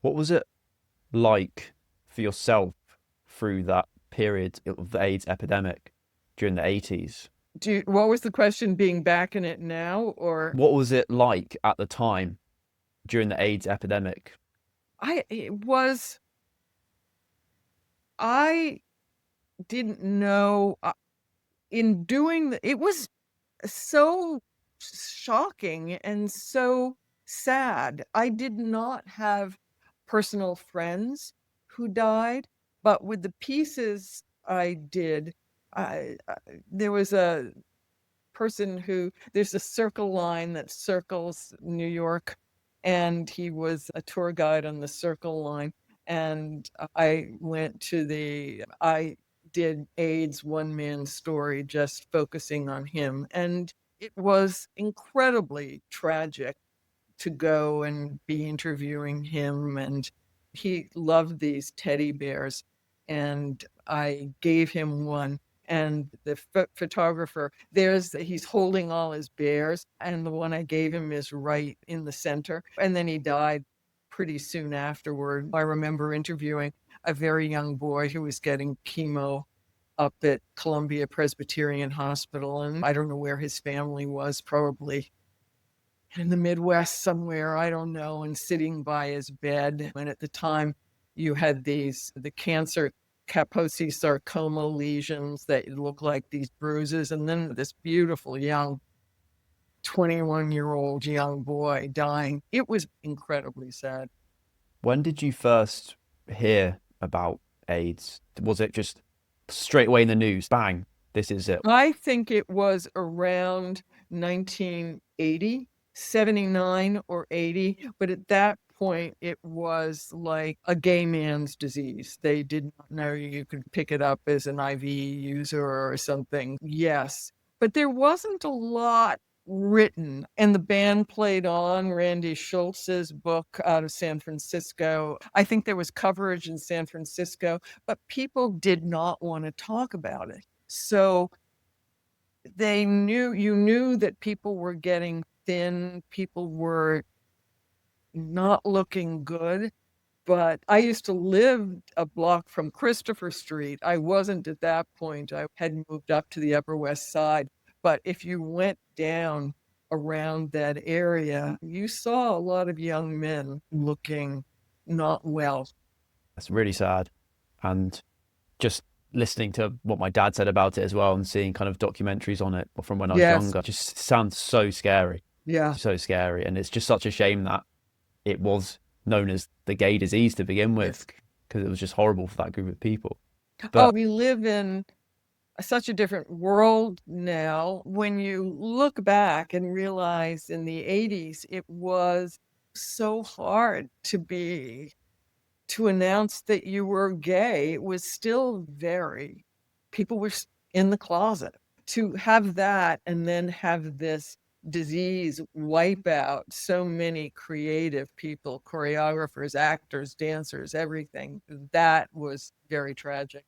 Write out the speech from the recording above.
What was it like for yourself through that period of the AIDS epidemic during the 80s? What was the question, being back in it now, or What was it like at the time during the AIDS epidemic? it was, I didn't know, in doing it was so shocking and so sad. I did not have personal friends who died, but with the pieces I did, I there was a person who there's a circle line that circles New York, and he was a tour guide on the circle line. And I did AIDS one man story just focusing on him. And it was incredibly tragic to go and be interviewing him. And he loved these teddy bears. And I gave him one. And the photographer, he's holding all his bears. And the one I gave him is right in the center. And then he died pretty soon afterward. I remember interviewing a very young boy who was getting chemo up at Columbia Presbyterian Hospital. And I don't know where his family was, probably in the Midwest somewhere, I don't know, and sitting by his bed. And at the time, you had the cancer Kaposi sarcoma lesions that look like these bruises. And then this beautiful young 21-year-old young boy dying. It was incredibly sad. When did you first hear about AIDS? Was it just straight away in the news? Bang, this is it. I think it was around 1980, 79 or 80, but at that point it was like a gay man's disease. They did not know you could pick it up as an IV user or something. Yes, but there wasn't a lot written, and the band played on Randy Schultz's book out of San Francisco. I think there was coverage in San Francisco, but people did not want to talk about it. So you knew that people were getting thin, people were not looking good. But I used to live a block from Christopher Street. I wasn't at that point. I had moved up to the Upper West Side. But if you went down around that area, you saw a lot of young men looking not well. That's really sad. And just listening to what my dad said about it as well and seeing kind of documentaries on it from when I was Yes. younger just sounds so scary. Yeah. So scary. And it's just such a shame that it was known as the gay disease to begin Yes. with because it was just horrible for that group of people. Oh, But we live in such a different world now. When you look back and realize in the 80s, it was so hard to announce that you were gay. It was still people were in the closet. To have that and then have this disease wipe out so many creative people, choreographers, actors, dancers, everything, that was very tragic.